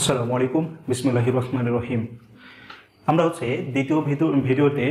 আসসালামু আলাইকুম বিসমিল্লাহির রহমানির রহিম। আমরা দ্বিতীয় ভিডিওতে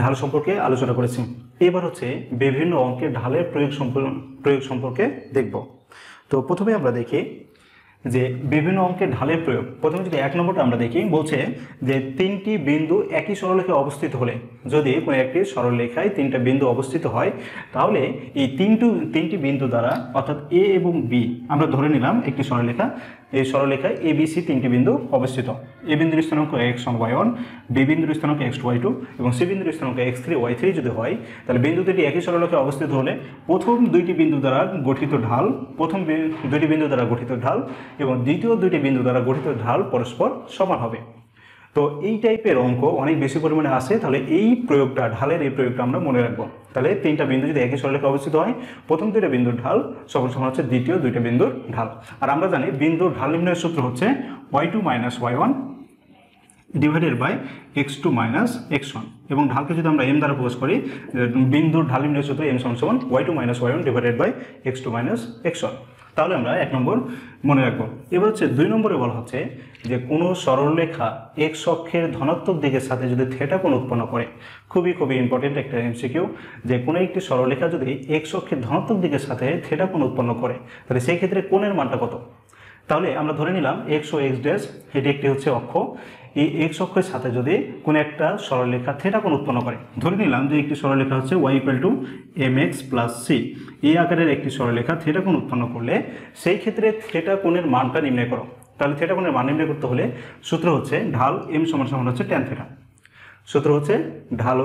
ঢাল সম্পর্কে আলোচনা করেছি। এবার বিভিন্ন অঙ্কের ঢালের প্রয়োগ সম্পর্কে দেখব। তো প্রথমে আমরা দেখি যে বিভিন্ন অঙ্কের ঢালের প্রয়োগ। প্রথমে যদি 1 নম্বরটা আমরা দেখি, বলছে যে 3টি বিন্দু একই সরলরেখায় অবস্থিত হলে, যদি কোনো একটি সরলরেখায় 3টা বিন্দু অবস্থিত হয়, তাহলে এই তিনটি বিন্দু দ্বারা, অর্থাৎ এ এবং বি, আমরা ধরে নিলাম একটি সরলরেখা, এই সরলরেখায় এ বি সি 3টি বিন্দু অবস্থিত। এ বিন্দুর স্থানাঙ্ক x1 y1, বি বিন্দুর স্থানাঙ্ক x2 y2 এবং সি বিন্দুর স্থানাঙ্ক x3 y3 যদি হয়, তাহলে বিন্দু দুটি একই সরলরেখায় অবস্থিত হলে প্রথম দুইটি বিন্দু দ্বারা গঠিত ঢাল এবং দ্বিতীয় দুইটি বিন্দু দ্বারা গঠিত ঢাল পরস্পর সমান হবে। তো এই টাইপের অঙ্ক অনেক বেশি পরিমাণে আসে। তাহলে এই প্রয়োগটা, ঢালের এই প্রয়োগটা আমরা মনে রাখবো। তাহলে 3টা বিন্দু যদি একই সরলরেখায় অবস্থিত হয়, প্রথম দুইটা বিন্দুর ঢাল সমান সমান হচ্ছে দ্বিতীয় দুইটা বিন্দুর ঢাল। আর আমরা জানি বিন্দুর ঢাল নির্ণয়ের সূত্র হচ্ছে y2 - y1 divided by x2 - x1, এবং ঢালকে যদি আমরা m দ্বারা প্রকাশ করি, বিন্দুর ঢাল নির্ণয়ের সূত্র m সমান y2 - y1 divided by x2 - x1। তাহলে আমরা 1 নম্বর মনে রাখবো। এবার 2 নম্বরে বলা হচ্ছে যে কোনো সরলরেখা x অক্ষের ধনাত্মক দিকের সাথে যদি থিটা কোণ উৎপন্ন করে। খুবই ইম্পর্টেন্ট একটা এমসিকিউ, যে কোনো একটি সরলরেখা যদি x অক্ষের ধনাত্মক দিকের সাথে থিটা কোণ উৎপন্ন করে, তাহলে সেই ক্ষেত্রে কোণের মানটা কত? তাহলে আমরা ধরে নিলাম x ও x ড্যাশ এটি একটি অক্ষ। এই x অক্ষের সাথে যদি কোনো একটা সরলরেখা থিটা কোণ উৎপন্ন করে, ধরে নিলাম যে একটি সরলরেখা হচ্ছে y = mx + c, এই আকারের একটি সরলরেখা থিটা কোণ উৎপন্ন করলে সেই ক্ষেত্রে থিটা কোণের মানটা নির্ণয় করো। তাহলে থিটা কোণের মান নির্ণয় করতে হলে সূত্র হচ্ছে ঢাল m সমান হচ্ছে tan থিটা। সূত্র হচ্ছে ঢাল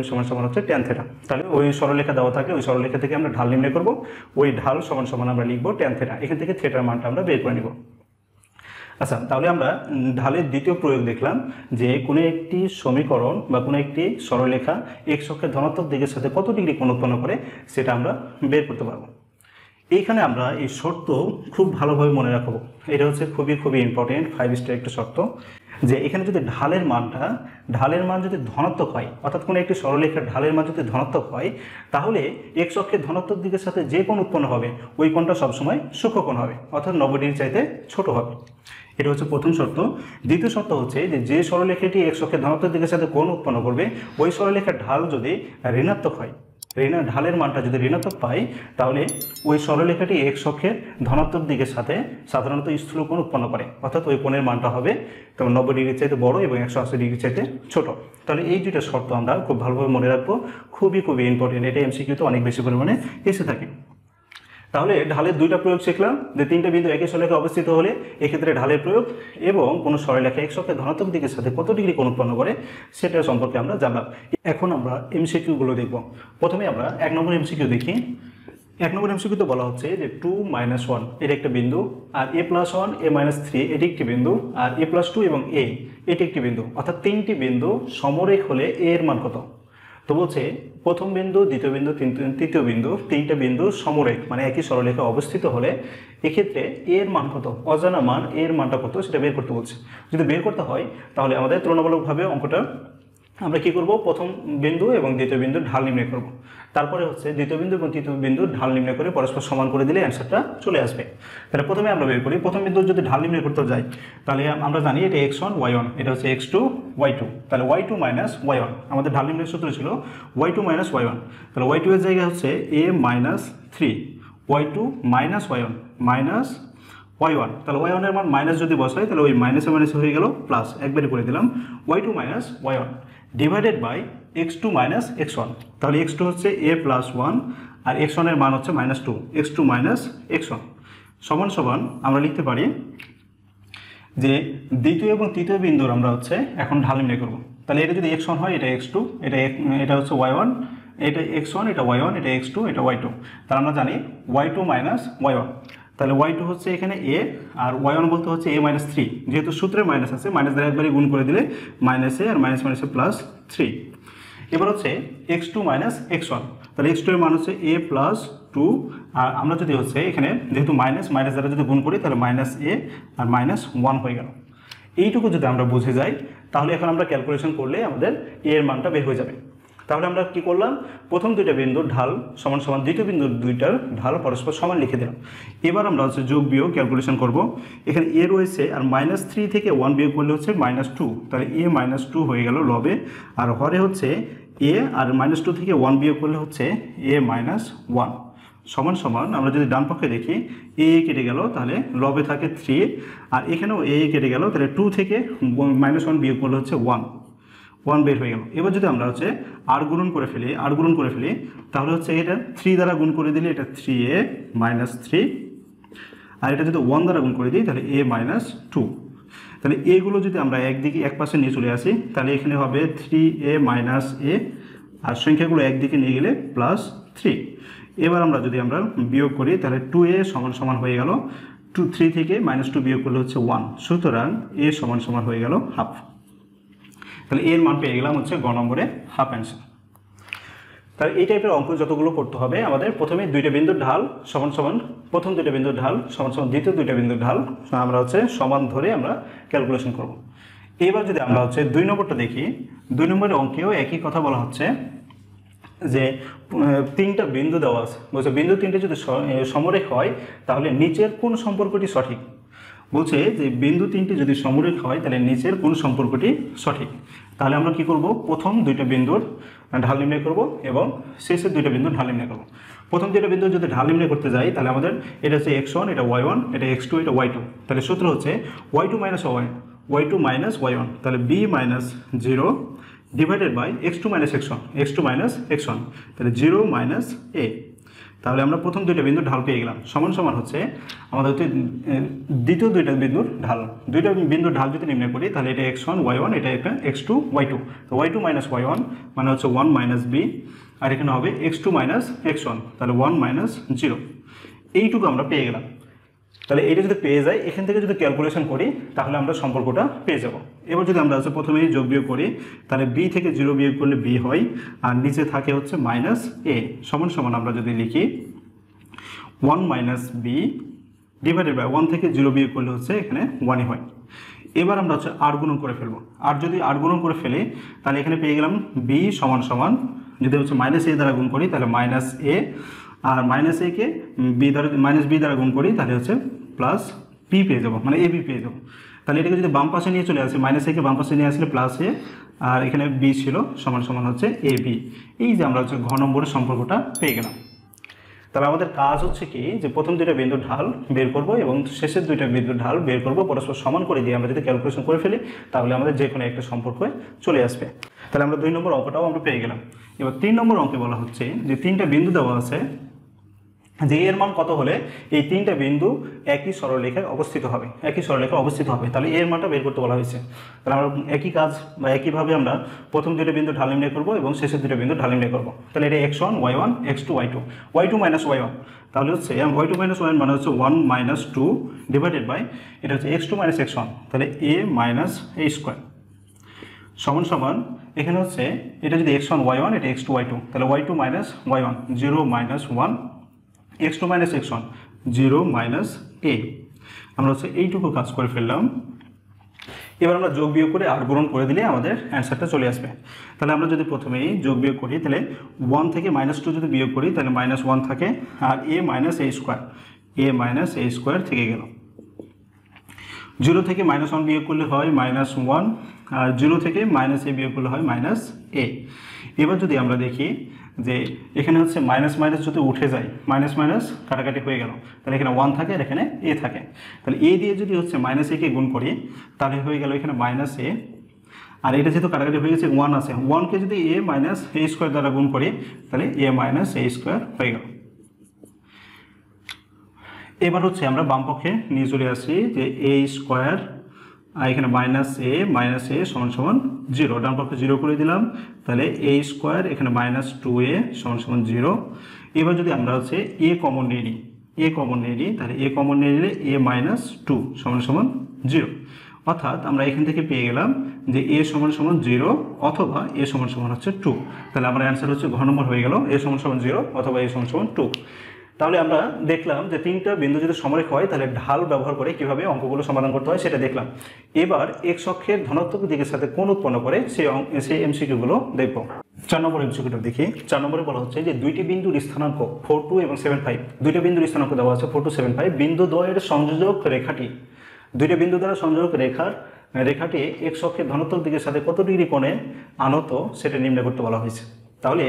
m সমান হচ্ছে tan থিটা। তাহলে ওই সরলরেখা দেওয়া থাকলে ওই সরলরেখা থেকে আমরা ঢাল নির্ণয় করব। ওই ঢাল সমান আমরা লিখব tan থিটা। এখান থেকে থিটার মানটা আমরা বের করে নিব। আচ্ছা, তাহলে আমরা ঢালের দ্বিতীয় প্রয়োগ দেখলাম যে কোনো একটি সমীকরণ বা কোনো একটি সরলরেখা x অক্ষের ধনাত্মক দিকের সাথে কত ডিগ্রি কোণ উৎপন্ন করে সেটা আমরা বের করতে পারবো। এইখানে আমরা এই শর্ত খুব ভালোভাবে মনে রাখবো। এটা হচ্ছে খুবই ইম্পর্টেন্ট 5 স্টার একটা শর্ত, যে এখানে যদি ঢালের মান যদি ধনাত্মক হয়, অর্থাৎ কোনো একটি সরলরেখার ঢালের মান যদি ধনাত্মক হয়, তাহলে x অক্ষের ধনাত্মক দিকের সাথে যে কোণ উৎপন্ন হবে ওই কোণটা সবসময় সূক্ষ্মকোণ হবে, অর্থাৎ 90 ডিগ্রি চাইতে ছোট হবে। এটা হচ্ছে প্রথম শর্ত। দ্বিতীয় শর্ত হচ্ছে যে সরলরেখাটি x অক্ষের ধনাত্মক দিকের সাথে কোণ উৎপন্ন করবে, ওই সরলরেখার ঢাল যদি ঋণাত্মক হয়, ঢালের মানটা যদি ঋণাত্মক পাই, তাহলে ওই সরলরেখাটি x অক্ষের ধনাত্মক দিকের সাথে সাধারণত স্থূল কোণ উৎপন্ন করে, অর্থাৎ ওই কোণের মানটা হবে তখন 90 ডিগ্রি চাইতে বড় এবং 180 ডিগ্রি চাইতে ছোট। তাহলে এই দুইটা শর্ত আমরা খুব ভালোভাবে মনে রাখবো। খুবই ইম্পর্টেন্ট। এটা এমসিকিউতে অনেক বেশি পরিমাণে এসে থাকে। তাহলে ঢালের দুইটা প্রয়োগ শিখলাম, যে 3টা বিন্দু একই সরলরেখায় অবস্থিত হলে এক্ষেত্রে ঢালের প্রয়োগ, এবং কোনো সরলরেখা x অক্ষের ধনাত্মক দিকের সাথে কত ডিগ্রি কোণ উৎপন্ন করে সেটা সম্পর্কে আমরা জানলাম। এখন আমরা এমসিকিউগুলো দেখব। প্রথমে আমরা 1 নম্বর এমসিকিউ দেখি। 1 নম্বর এমসিকিউতে বলা হচ্ছে যে 2 - 1 এটা একটা বিন্দু, আর a + 1 a - 3 এটি একটি বিন্দু, আর a + 2 এবং a এটি একটি বিন্দু, অর্থাৎ 3টি বিন্দু সমরেখ হলে a এর মান কত? তো বলছে প্রথম বিন্দু, দ্বিতীয় বিন্দু, তৃতীয় বিন্দু, 3টা বিন্দু সমরেখ মানে একই সরলরেখায় অবস্থিত হলে এক্ষেত্রে এর মান কত? অজানা মান এর মানটা কত সেটা বের করতে বলছে। যদি বের করতে হয় তাহলে আমাদের তুলনামূলকভাবে অঙ্কটা আমরা কি করব, প্রথম বিন্দু এবং দ্বিতীয় বিন্দুর ঢাল নির্ণয় করব। তারপরে দ্বিতীয় বিন্দু এবং তৃতীয় বিন্দুর ঢাল নির্ণয় করে পরস্পর সমান করে দিলে অ্যান্সারটা চলে আসবে। তাহলে প্রথমে আমরা বের করি, প্রথম বিন্দুর যদি ঢাল নির্ণয় করতে যাই, তাহলে আমরা জানি এটা x1 y1, এটা হচ্ছে x2 y2, তাহলে y2 - y1 আমাদের ঢাল নির্ণয়ের সূত্র ছিল y2 - y1। তাহলে y2 এর জায়গায় হচ্ছে a - 3, y2 - y1 y1, তাহলে y1 এর মান মাইনাস যদি বসাই তাহলে ওই মাইনাসে হয়ে গেল প্লাস, একবারে করে দিলাম y2 - y1 divided by x2 - x1। তাহলে x2 হচ্ছে a + 1 আর x1 এর মান হচ্ছে -2, x2 - x1 সমান আমরা লিখতে পারি যে দ্বিতীয় এবং তৃতীয় বিন্দুর আমরা এখন ঢাল নির্ণয় করব। তাহলে এটা যদি x1 হয়, এটা x2, এটা হচ্ছে y1, এটা x1, এটা y1, এটা x2, এটা y2। তাহলে আমরা জানি y2 - y1, তাহলে y2 হচ্ছে এখানে a, আর y1 বলতে হচ্ছে a - 3, যেহেতু সূত্রে মাইনাস আছে, মাইনাস দ্বারা একবারই গুণ করে দিলে -a আর মাইনাসে +3। এবার x2 - x1, তাহলে x2 এর মান হচ্ছে a + 2, আর আমরা যদি এখানে যেহেতু মাইনাস দ্বারা যদি গুণ করি তাহলে -a আর -1 হয়ে গেল। এইটুকু যদি আমরা বুঝে যাই তাহলে এখন আমরা ক্যালকুলেশন করলে আমাদের a এর মানটা বের হয়ে যাবে। তাহলে আমরা কি করলাম, প্রথম দুইটা বিন্দুর ঢাল সমান সমান দ্বিতীয় বিন্দুর দুইটার ঢাল পরস্পর সমান লিখে দিলাম। এবার আমরা হচ্ছে যোগ বিয়োগ ক্যালকুলেশন করব। এখানে এ রয়েছে আর -3 থেকে 1 বিয়োগ করলে হচ্ছে -2, তাহলে এ -2 হয়ে গেল লবে, আর হরে হচ্ছে এ আর -2 থেকে 1 বিয়োগ করলে হচ্ছে এ -1 সমান সমান আমরা যদি ডান পক্ষে দেখি এ কেটে গেল, তাহলে লবে থাকে 3, আর এখানেও এ কেটে গেল, তাহলে 2 থেকে -1 বিয়োগ করলে হচ্ছে 1 বের হয়ে গেল। এবার যদি আমরা হচ্ছে আর গুণন করে ফেলি তাহলে হচ্ছে এটা 3 দ্বারা গুণ করে দিলে এটা 3a -3, আর এটা যদি 1 দ্বারা গুণ করে দিই তাহলে a -2। তাহলে এগুলো যদি আমরা একদিকে এক পাশে নিয়ে চলে আসি তাহলে এখানে হবে 3a - a, আর সংখ্যাগুলো একদিকে নিয়ে গেলে +3। এবার আমরা যদি বিয়োগ করি তাহলে 2a সমান সমান হয়ে গেল 3 থেকে -2 বিয়োগ করলে হচ্ছে 1, সুতরাং a সমান সমান হয়ে গেল হাফ। তাহলে এর মান পেয়ে গেলাম হচ্ছে গ নম্বরে হাফ অ্যান্সার। তাহলে এই টাইপের অঙ্ক যতগুলো করতে হবে আমাদের প্রথমে দুইটা বিন্দুর ঢাল সমান সমান প্রথম দুইটা বিন্দুর ঢাল সমান সমান দ্বিতীয় দুইটা বিন্দুর ঢাল আমরা হচ্ছে সমান ধরে আমরা ক্যালকুলেশন করব। এবার যদি আমরা হচ্ছে 2 নম্বরটা দেখি, 2 নম্বরের অঙ্কেও একই কথা বলা হচ্ছে যে 3টা বিন্দু দেওয়া আছে, বলছে বিন্দু 3টে যদি সমরেখ হয় তাহলে নিচের কোন সম্পর্কটি সঠিক। বলছে যে বিন্দু 3টি যদি সমরেখ হয় তাহলে নিচের কোন সম্পর্কটি সঠিক। তাহলে আমরা কি করব, প্রথম দুইটা বিন্দুর ঢাল নির্ণয় করব এবং শেষের দুইটা বিন্দুর ঢাল নির্ণয় করব। প্রথম দুইটা বিন্দু যদি ঢাল নির্ণয় করতে যাই তাহলে আমাদের এটা হচ্ছে x1, এটা y1, এটা x2, এটা y2। তাহলে সূত্র হচ্ছে y2 - y1, তাহলে b - 0 divided by x2 - x1, তাহলে 0 - a। তাহলে আমরা প্রথম দুইটা বিন্দুর ঢাল পেয়ে গেলাম, সমান সমান হচ্ছে আমাদের দ্বিতীয় দুইটা বিন্দুর ঢাল। দুইটা বিন্দুর ঢাল যদি নির্ণয় করি তাহলে এটা x1 y1, এটা x2 y2। তো y2 - y1 মানে হচ্ছে 1 - b, আর এখানে হবে x2 - x1, তাহলে 1 - 0। এইটুকু আমরা পেয়ে গেলাম। তাহলে এটা যদি পেয়ে যাই, এখান থেকে যদি ক্যালকুলেশন করি তাহলে আমরা সম্পর্কটা পেয়ে যাব। এবার যদি আমরা হচ্ছে প্রথমেই যোগ বিয়োগ করি তাহলে b থেকে 0 বিয়োগ করলে b হয়, আর নিচে থাকে হচ্ছে -a সমান সমান আমরা যদি লিখি 1 - b ডিভাইডেড বাই 1 থেকে 0 বিয়োগ করলে হচ্ছে এখানে 1ই হয়। এবার আমরা হচ্ছে আর গুণন করে ফেলবো, আর যদি আর গুণন করে ফেলি তাহলে এখানে পেয়ে গেলাম b সমান সমান, যদি হচ্ছে -a দ্বারা গুণ করি তাহলে -a, R -a K b দ্বারা গুণ করি তাহলে হচ্ছে +b পেয়ে যাবো, মানে ab পেয়ে যাবো। তাহলে এটাকে যদি বাম পাশে নিয়ে চলে আসি, -a কে বাম পাশে নিয়ে আসলে +a, আর এখানে b ছিল সমান সমান হচ্ছে ab। এই যে আমরা হচ্ছে ঘ নম্বরের সম্পর্কটা পেয়ে গেলাম। তাহলে আমাদের কাজ হচ্ছে কি, যে প্রথম দুইটা বিন্দুর ঢাল বের করব এবং শেষের দুইটা বিন্দুর ঢাল বের করব, পরস্পর সমান করে দিয়ে আমরা যদি ক্যালকুলেশন করে ফেলি তাহলে আমাদের যে কোনো একটা সম্পর্ক চলে আসবে। তাহলে আমরা 2 নম্বর অঙ্কটাও আমরা পেয়ে গেলাম। এবার 3 নম্বর অঙ্কে বলা হচ্ছে যে 3টা বিন্দু দেওয়া আছে, যে এর মান কত হলে এই 3টা বিন্দু একই সরলরেখায় অবস্থিত হবে, তাহলে এর মানটা বের করতে বলা হয়েছে। তাহলে আমরা একই কাজ বা একইভাবে আমরা প্রথম দুইটা বিন্দু ঢাল নির্ণয় করব এবং শেষের দুইটা বিন্দু ঢাল নির্ণয় করব। তাহলে এটা x1 y1 x2 y2 - y1, তাহলে হচ্ছে y2 - y1 মানে হচ্ছে 1 - 2 ডিভাইডেড বাই এটা হচ্ছে x2 - x1, তাহলে a - a স্কোয়ার সমান সমান এখানে হচ্ছে এটা যদি x1 y1, এটা x2 y2, তাহলে y2 - y1 0 - 1, x2 - x1 0 - a। আমরা হচ্ছে এইটুকু কাজ করে ফেললাম। এবার আমরা যোগ বিয়োগ করে আর গুণন করে দিলে আমাদের অ্যান্সারটা চলে আসবে। তাহলে আমরা যদি প্রথমেই যোগ বিয়োগ করি তাহলে 1 থেকে -2 যদি বিয়োগ করি তাহলে -1 থাকে, আর a - a স্কোয়ার থেকে গেল। 0 থেকে -1 বিয়োগ করলে হয় -1, আর 0 থেকে -a বিয়োগ করলে হয় -a। এবার যদি আমরা দেখি যে এখানে হচ্ছে মাইনাস যদি উঠে যায়, মাইনাস কাটাকাটি হয়ে গেল, তাহলে এখানে 1 থাকে আর এখানে a থাকে। তাহলে a দিয়ে যদি হচ্ছে -a কে গুণ করি তাহলে হয়ে গেল এখানে -a, আর এটা যেহেতু কাটাকাটি হয়ে গেছে 1 আছে, 1কে যদি a - a স্কোয়ার দ্বারা গুণ করি তাহলে a - a স্কোয়ার হয়ে গেল। এবার হচ্ছে আমরা বাম পক্ষে নিয়ে চলে আসি যে a স্কোয়ার, আর এখানে -a সমান সমান 0, ডান পক্ষে 0 করে দিলাম, তাহলে a স্কোয়ার এখানে -2a সমান সমান 0। এবার যদি আমরা হচ্ছে a কমন নিয়ে নিই তাহলে a কমন নিয়ে নিলে a - 2 সমান সমান 0, অর্থাৎ আমরা এখান থেকে পেয়ে গেলাম যে a সমান সমান 0 অথবা a সমান সমান হচ্ছে 2। তাহলে আমার অ্যান্সার হচ্ছে ঘ নম্বর হয়ে গেল, a সমান সমান 0 অথবা a সমান সমান 2। তাহলে আমরা দেখলাম যে তিনটা বিন্দু যদি সমরেখা হয় তাহলে ঢাল ব্যবহার করে কিভাবে অঙ্কগুলো সমাধান করতে হয় সেটা দেখলাম। এবার এক্স অক্ষের ধনাত্মক দিকের সাথে কোণ উৎপন্ন করে সেই এমসিকিউগুলো দেখব। 4 নম্বর এমসিকিউটা দেখি। 4 নম্বরে বলা হচ্ছে যে দুইটি বিন্দুর স্থানাঙ্ক 4, 2 এবং 7, 5, দুইটা বিন্দুর স্থানাঙ্ক দেওয়া আছে 4, 2, 7, 5, বিন্দু দ্বয়ের সংযোজক রেখাটি, দুইটা বিন্দু দ্বারা সংযোজক রেখাটি এক্স অক্ষের ধনাত্মক দিকের সাথে কত ডিগ্রি কোণে আনত সেটা নির্ণয় করতে বলা হয়েছে। তাহলে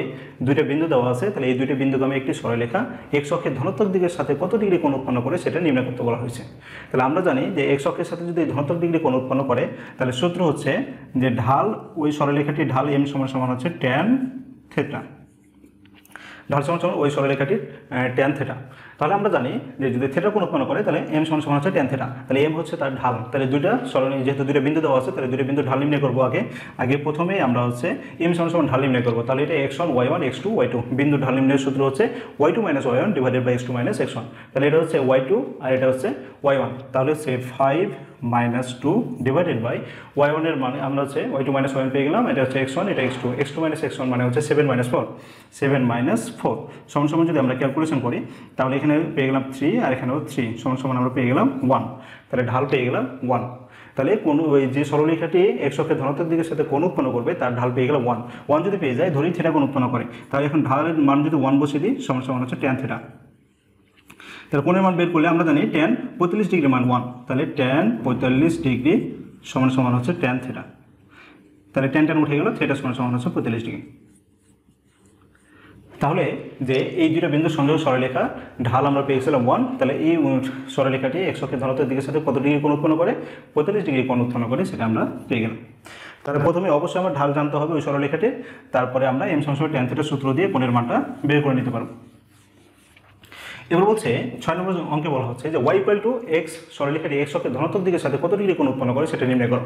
দুইটা বিন্দু দেওয়া আছে, তাহলে এই দুইটা বিন্দুকে আমি একটি সরলরেখা এক্স অক্ষের ধনাত্মক দিকের সাথে কত ডিগ্রি কোণ উৎপন্ন করে সেটা নির্ণয় করতে বলা হয়েছে। তাহলে আমরা জানি যে এক্স অক্ষের সাথে যদি ধনাত্মক ডিগ্রি কোণ উৎপন্ন করে তাহলে সূত্র হচ্ছে যে ঢাল, ওই সরলরেখাটির ঢাল এম সমান হচ্ছে ট্যান থেটা, ঢাল সমান ওই সরলরেখাটির ট্যান থেটা। তাহলে আমরা জানি যে যদি থেটা কোণ উৎপন্ন করে তাহলে এম সমান হচ্ছে ট্যান থেটা, তাহলে এম হচ্ছে তার ঢাল। তাহলে যেহেতু দুইটা বিন্দু দেওয়া আছে তাহলে দুইটা বিন্দু ঢাল নির্ণয় করবো। আগে প্রথমেই আমরা হচ্ছে এম সমান ঢাল নির্ণয় করবো। তাহলে এটা x1 y1 x2 y2, বিন্দু ঢাল নির্ণয়ের সূত্র হচ্ছে y2 - y1 divided by x2 - x1। তাহলে এটা হচ্ছে y2 আর এটা হচ্ছে y1, তাহলে হচ্ছে 5 - 2 ডিভাইডেড বাই y1 এর মানে আমরা হচ্ছে y2 - y1 পেয়ে গেলাম, এটা হচ্ছে x1 এটা x2, x2 - x1 মানে হচ্ছে 7 - 4, 7 - 4 সমান যদি আমরা ক্যালকুলেশন করি তাহলে এখানে পেয়ে গেলাম 3 আর এখানেও 3 সমান আমরা পেয়ে গেলাম 1, তাহলে ঢাল পেয়ে গেলাম 1। তাহলে ওই যে সরলরেখাটি এক্স অক্ষের ধনাত্মক দিকের সাথে কোণ উৎপন্ন করবে তার ঢাল পেয়ে গেলাম 1 যদি পেয়ে যায় ধরি থেটা কোণ উৎপন্ন করে, তাহলে এখন ঢালের মান যদি 1 বসিয়ে দিই সমান হচ্ছে ট্যান থেটা। তাহলে কোণের মান বের করলে আমরা জানি ট্যান 45 ডিগ্রি মান 1, তাহলে ট্যান 45 ডিগ্রি সমান হচ্ছে ট্যান থেটা। তাহলে ট্যান উঠে গেল, থেটা সমান হচ্ছে 45 ডিগ্রি। তাহলে যে এই দুইটা বিন্দু সংযোগ সরলরেখা ঢাল আমরা পেয়েছিলাম 1, তাহলে এই সরলরেখাটি এক্স অক্ষের ধনাত্মক দিকের সাথে কত ডিগ্রি কোণ উৎপন্ন করে, 45 ডিগ্রি কোণ উৎপন্ন করে সেটা আমরা পেয়ে গেলাম। তাহলে প্রথমে অবশ্যই আমার ঢাল জানতে হবে ওই সরলরেখাটি, তারপরে আমরা এম সমান ট্যান থেটা সূত্র দিয়ে কোণের মানটা বের করে নিতে পারবো। এবার বলছে 6 নম্বর অঙ্কে বলা হচ্ছে যে y = x সরলরেখাটি এক্স অক্ষের ধনাত্মক দিকের সাথে কত ডিগ্রি কোণ উৎপন্ন করে সেটা নির্ণয় করো।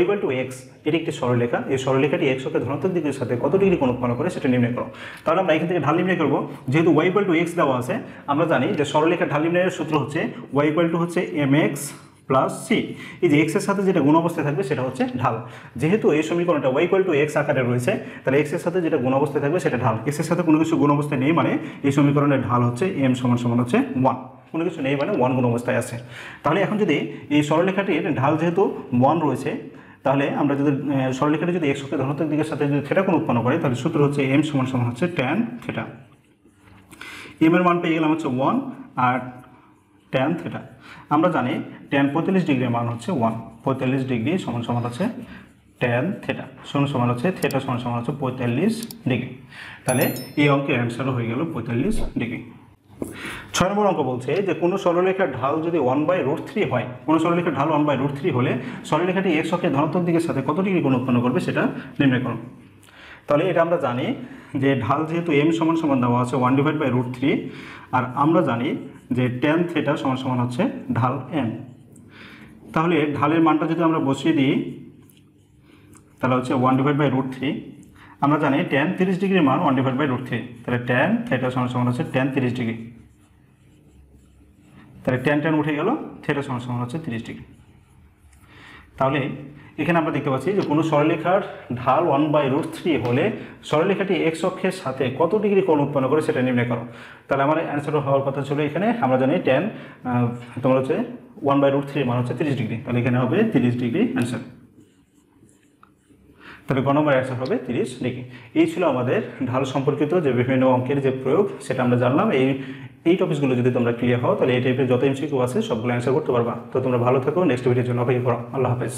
y = x, এটি একটি সরলরেখা, এই সরলরেখাটি এক্স অক্ষের ধনাত্মক দিকের সাথে কত ডিগ্রি কোণ উৎপন্ন করে সেটা নির্ণয় করো। তাহলে আমরা এখান থেকে ঢাল নির্ণয় করব। যেহেতু y = x দেওয়া আছে, আমরা জানি যে সরলরেখার ঢাল নির্ণয়ের সূত্র হচ্ছে y হচ্ছে mx প্লাস সি, এই যে এক্স এর সাথে যেটা গুণ অবস্থায় থাকবে সেটা হচ্ছে ঢাল। যেহেতু এই সমীকরণটা y = x আকারে রয়েছে, তাহলে এক্স এর সাথে যেটা গুণ অবস্থায় থাকবে সেটা ঢাল। এক্স এর সাথে কোনো কিছু গুণ অবস্থায় নেই মানে এই সমীকরণের ঢাল হচ্ছে m সমান হচ্ছে 1, কোনো কিছু নেই মানে 1 গুণ অবস্থায় আছে। তাহলে এখন যদি এই সরলরেখাটির ঢাল যেহেতু 1 রয়েছে, তাহলে আমরা যদি সরলরেখাটি যদি এক্স অক্ষের ধনাত্মক দিকের সাথে যদি থেটা কোণ উৎপন্ন করে তাহলে সূত্র হচ্ছে m সমান হচ্ছে ট্যান থেটা। m এর মান পেয়ে গেলাম হচ্ছে 1 আর ট্যান থেটা। আমরা জানি ট্যান 45 ডিগ্রির মান হচ্ছে 1, 45 ডিগ্রি সমান হচ্ছে ট্যান থেটা সমান হচ্ছে থেটা সমান হচ্ছে 45 ডিগ্রি। তাহলে এই অঙ্কের অ্যান্সারও হয়ে গেল 45 ডিগ্রি। 6 নম্বর অঙ্ক বলছে যে কোনো সরলরেখার ঢাল যদি 1/√3 হয়, কোনো সরলরেখার ঢাল 1/√3 হলে সরলরেখাটি এক্স অক্ষের ধনাত্মক দিকের সাথে কত ডিগ্রি কোণ উৎপন্ন করবে সেটা নির্ণয় করুন। তাহলে এটা আমরা জানি যে ঢাল যেহেতু m সমান দেওয়া আছে 1/√3, আর আমরা জানি যে ট্যান থেটা সমান হচ্ছে ঢাল m। তাহলে ঢালের মানটা যদি আমরা বসিয়ে দিই তাহলে হচ্ছে 1/√3, আমরা জানি ট্যান 30 ডিগ্রির মান 1/√3, তাহলে ট্যান থেটা সমান হচ্ছে ট্যান 30 ডিগ্রি, তাহলে ট্যান উঠে গেল, থেটা সমান হচ্ছে 30 ডিগ্রি। তাহলে এখানে আমরা দেখতে পাচ্ছি যে কোনো সরলরেখার ঢাল 1/√3 হলে সরলরেখাটি এক্স অক্ষের সাথে কত ডিগ্রি কোণ উৎপন্ন করে সেটা নির্ণয় করো। তাহলে আমার অ্যান্সার হওয়ার কথা ছিল এখানে, আমরা জানি ট্যান তোমার হচ্ছে 1/√3 মান হচ্ছে 30 ডিগ্রি, তাহলে এখানে হবে 30 ডিগ্রি অ্যান্সার। তাহলে গ নম্বর অ্যান্সার হবে 30 ডিগ্রি। এই ছিল আমাদের ঢাল সম্পর্কিত যে বিভিন্ন অঙ্কের যে প্রয়োগ সেটা আমরা জানলাম। এই টপিকসগুলো যদি তোমরা ক্লিয়ার হও তাহলে এই টাইপের যত এমসিকিউ আছে সবগুলো অ্যান্সার করতে পারবা। তো তোমরা ভালো থাকো, নেক্সট ভিডিওর জন্য অপেক্ষা করো। আল্লাহ হাফেজ।